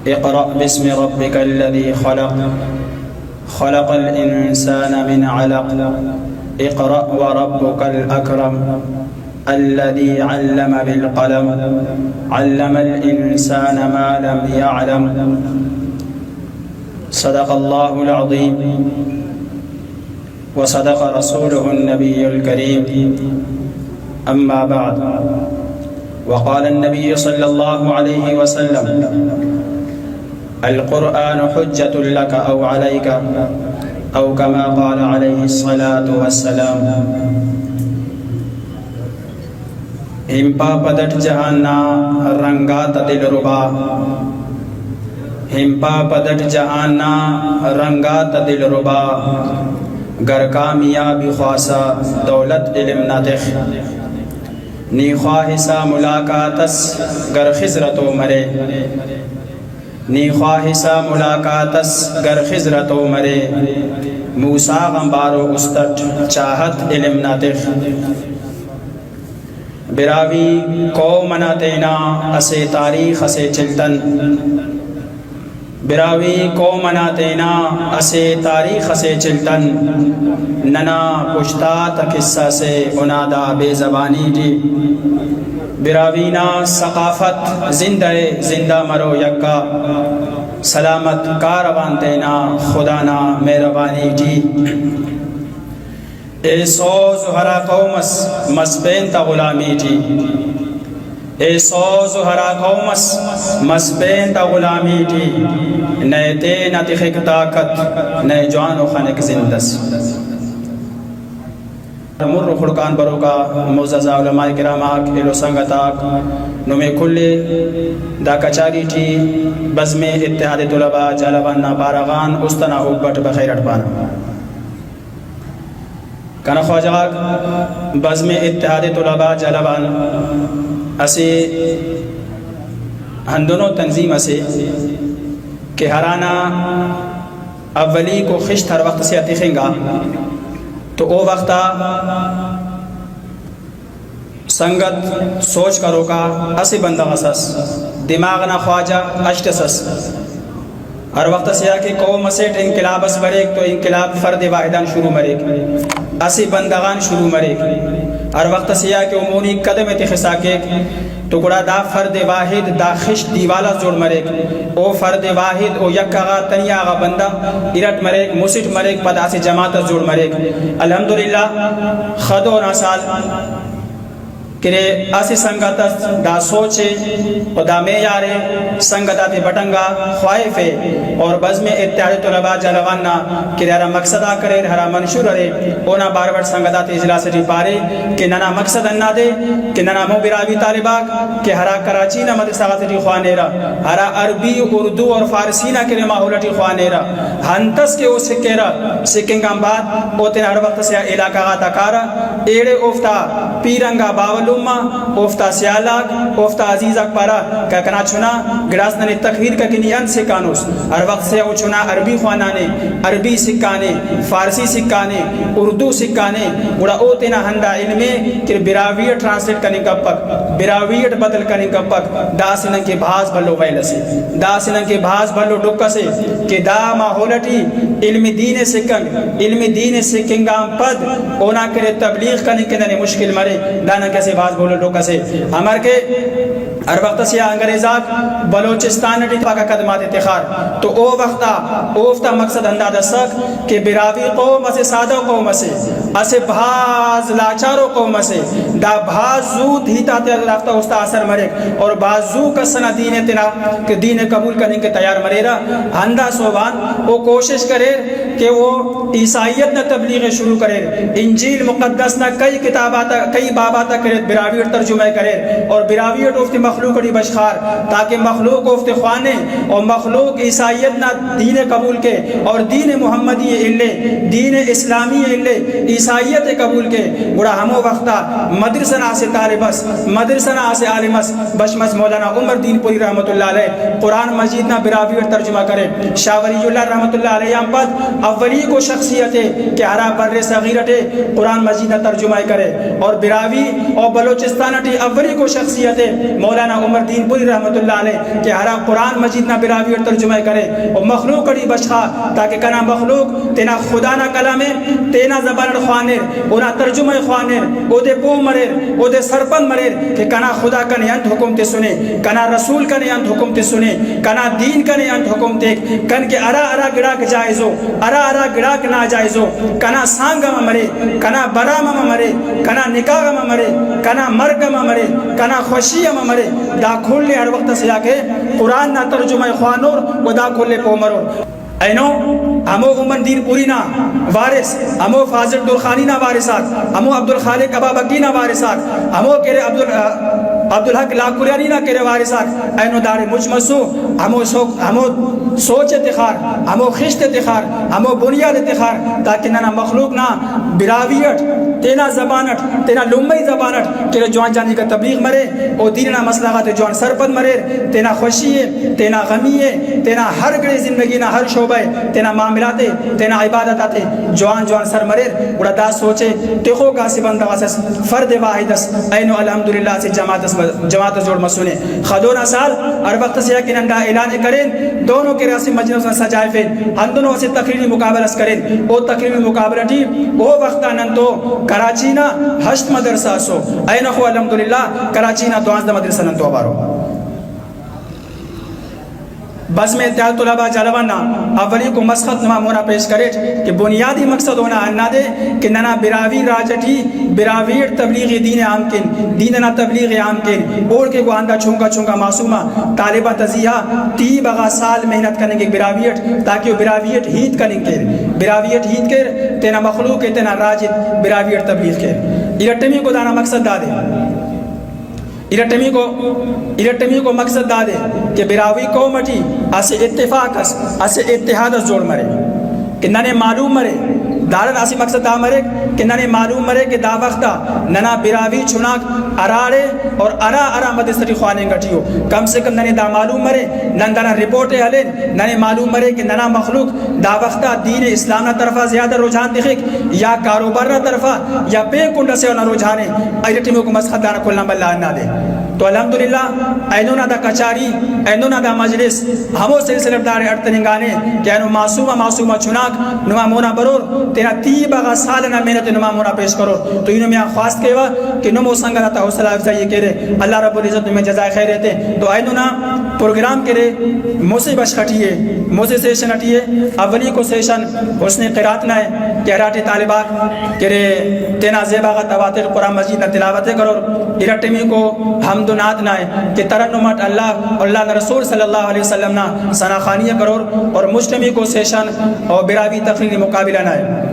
اقرأ باسم ربك الذي خلق خلق الإنسان من علق اقرأ وربك الأكرم الذي علم بالقلم علم الإنسان ما لم يعلم صدق الله العظيم وصدق رسوله النبي الكريم أما بعد وقال النبي صلى الله عليه وسلم القرآن حجة لك أو عليك أو كما قال عليه الصلاة والسلام ہمپا پدٹ جہانا رنگات دل ربا ہمپا پدٹ جہانا رنگات دل ربا گر کامیابی خواصا دولت علم ناتخ نی خواہسا ملاقاتس گر خزرتو مرے نی خواہسا ملاقاتس گر خزرتو مرے موسیٰ غمبارو استٹ چاہت علم ناتخ براوی قومنا تینا اسے تاریخ اسے چلتن براوی قومنا تینا اسے تاریخ اسے چلتن ننا پشتات قصہ سے انادا بے زبانی جی براوینا ثقافت زندہ مرو یکا سلامت کاروان تینا خدانا مہربانی جی اے سوز ہرا قومس مسبین تا غلامی جی اے سوز ہرا قومس مسبین تا غلامی جی نئے تے نتخک طاقت نئے جوان و خنک زندس مر خڑکان بروکا معزز علماء کرام آک الو سنگت آک نمی کلی دا کچاری ٹی بزم اتحاد طلبہ جالبان بارغان استنا حبت بخیر اٹپانا کنا خواجہ بزم اتحاد طلبہ جالبان اسے ہندونوں تنظیم اسے کہ ہرانا اولی کو خشت ہر وقت سے اتخیں گا تو او وقتا سنگت سوچ کرو کا اسی بندہ غصص دماغ نہ خواجہ اشتسس ہر وقت سے کہ قوم سیٹ انقلاب اس بریک تو انقلاب فرد واحدان شروع مریک اسی بندگان شروع مریک ہر وقت سے کہ عمومی قدم اتخصا کے تو گڑا دا فرد واحد دا خشت دیوالا جوڑ مریک او فرد واحد او یک آغا تنیا آغا بندہ ارٹ مریک مسٹ مریک پدا سے جماعت جوڑ مریک الحمدللہ خدو ناسال کہ اسی سنگتا دا سوچے و دا میارے سنگتا تے بٹنگا خواہفے اور بزم اتحاد طلبہ جلوانا کہ ہرا مقصدہ کرے ہرا منشور رہے اونا بار بار سنگتا تے اجلاس ری پارے کہ ننا مقصد اننا دے کہ ننا مو براوی طالباک کہ ہرا کراچی نا مدرسہ غاتری خوانے را ہرا عربی اردو اور فارسی نا کرے ماحولتی خوانے را ہنتس کے او سکے را سکنگا بعد اوتے ہر وقت سے علاقہ غاتا کارا ایڑے افتا پیرنگا باولو افتا سیالاک افتا عزیزک پارا کہ کنا چھنا گراس ننے تقویر کا کنی ان سکانوس ہر وقت سے او چھنا عربی خوانانے عربی سکانے فارسی سکانے اردو سکانے گوڑا او تینا ہندا علمے کہ براویٹ ٹرانسلیٹ کرنے کا پک براویٹ بدل کرنے کا پک دا سنن کے بھاز بھلو ویلسے دا سنن کے بھاز بھلو ڈکا سے کہ دا ماحولتی علم دین سکنگ علم دین سکنگام پد اونا کرے تبلیغ کرنے کے ننے مشکل مرے دانا کیسے باز بولو لوکا سے ہمار کے ہر وقت سے انگریزات بلوچستان نے پاکا قدمات اتخار تو او وقتا اوفتا مقصد اندازہ سک کہ براوی قوم اسے سادہ قوم اسے بھاز لاچارو قوم اسے دا بھاز زود ہی تاتے رفتہ استا اثر مرے اور بازو کا سنہ دین تینا کہ دین قبول کرنے کے تیار مرے رہا ہندہ صوبان وہ کوشش کرے کہ وہ عیسائیت نہ تبلیغ شروع کرے انجیل مقدس نہ کئی کتاباتا کئی باباتا کرے براویٹ ترجمہ کرے اور براویٹ افت مخلوق ری بشخار تاکہ مخلوق افت خوانے اور مخلوق عیسائیت نہ دین قبول کے اور دین محمدی علے دین اسلامی علے عیسائیت قبول کے گڑا ہمو وقتا مدرسنا سے طالبس مدرسنا سے عالمس بشمس مولانا عمر دین پوری رحمت اللہ علیہ قرآن مجید نہ براویٹ ترجمہ کرے شاہ ولی اللہ رحمت اللہ علیہ پد اولی کو شخصیت ہے کہ ہرا بر صغیرت قرآن مجید ترجمہ کرے، اور براوی اور بلوچستان اولی کو شخصیت ہے مولانا عمر دین پوری رحمۃ اللہ علیہ کہ ہرا قرآن مجید نہ براوی اور ترجمہ کرے، اور مخلوق کڑی بشخا تاکہ کنا مخلوق تینا خدا نہ کلام تینا زبان خوانر اونا ترجمہ خوانر او دے پو مرر او دے سرپن مرر کہ کنا خدا کنے انت حکم تے سنے، کنا رسول کنے انت حکم تے سنے، کنا دین کنے انت حکم تے کن کے ارا ارا گڑا کے جائزو ارا ارا گڑا کے ناجائزو، کنا سانگا میں مرے، کنا برام میں مرے، کنا نکاح میں مرے، کنا مرگ میں مرے، کنا خوشی میں مرے، دا کھولے ہر وقت سے آکے قرآن نہ ترجمہ خوانور و دا کھولے پو مرور اینو ہمو عمر دین پوری نا وارث، ہمو فاضل درخانی نا وارثات، ہمو عبدالخالق ابابکی نا وارثات، ہمو کرے عبدالحق لاکوریانی نا کرے وارثات، اینو دار مجمسو ہمو سوچ اتخار، ہمو خشت اتخار، ہمو بنیاد اتخار تاکہ ننا مخلوق نا براویٹ تینا زبانت تینا لمبئی زبانت کہ جوان جانی کا تبلیغ مرے او دیننا مسئلہ جوان سرپد مرے، تینا خوشی ہے، تینا غمی ہے، تینا ہر گڑے زندگی نا ہر شعبہ ہے، تینا معاملات ہے، تینا عبادتات ہے، جوان جوان سر مرے اڑا دا سوچے تیخو کا سی بندہ واسس فرد واحدس اینو الحمدللہ سے جماعت جوڑ مسونے خدونا سال ہر وقت سے کہ نندا اعلان کریں دونوں کے راسی مجلس میں سجائے فین ہم دونوں سے تقریری مقابلہ کریں او تقریری مقابلہ ٹی وہ وقت ننتو کراچی نا ہشت مدرسہ سو اینو الحمدللہ کراچی نا 12 مدرسہ ننتو بارو بس میں اتحاد طلبہ جلوانا اولی کو مسخط نمامونا پیش کرے کہ بنیادی مقصد ہونا اننا دے کہ ننا براوی راجٹی براویر تبلیغ دین عام کن دیننا تبلیغ عام کن اور کے گواندہ چھونکا معصومہ طالبہ تزیہ 30 بغا سال محنت کرنے کے براویٹ تاکہ وہ براویٹ ہیت کریں کے براویٹ ہیت کر تینا مخلوق تینا راجت براویٹ تبلیغ کر ارٹمی کو دانا مقصد دا دے ارٹمی کو مقصد دا دے کہ براوی قومٹی اسے اتفاق اسے اتحاد جوڑ مرے کہ ننے معلوم مرے دارن اسی مقصد دا مرے کہ ننے معلوم مرے کہ دا وقتا ننا براوی چناک ارارے اور ارا مدسری خوانیں گٹیو کم سے کم ننے دا معلوم مرے نن دانا رپورٹے ہلیں ننے معلوم مرے کہ ننا مخلوق دا وقتا دین اسلام نا طرفہ زیادہ رجحان دکھیں یا کاروبار نا طرفہ یا پے کنڈ سے انہا رجحانے ایرٹیمیوں کو مسخط دانا کلنا بلّہ نہ دے تو الحمدللہ اینونا دا کچاری اینونا دا مجلس ہمو سلسلہ دار ارتنگانے کہ اینو معصومہ چناک نما مونا برور تینا 30 بغا سالنا محنت نما مونا پیش کرو تو انہوں میں خواست کہوا کہ نمو سنگا تا حوصلہ افزائی کرے اللہ رب العزت میں جزائے خیر رہتے تو اینونا پروگرام کرے موسی بش کھٹیے موسی سیشن ہٹیے اولی کو سیشن حسن قرات نہ ہے کہ ہراٹی طالبات کرے تینا زیباغا تواتر قرآن مجید نہ تلاوتیں کرو ارٹمی کو حمد و نعت نہ ہے کہ ترنمات اللہ اور اللہ نے رسول صلی اللہ علیہ وسلم نہ ثنا خوانیہ کرو اور مجتمع کو سیشن اور براوی تقریری مقابلہ نہ ہے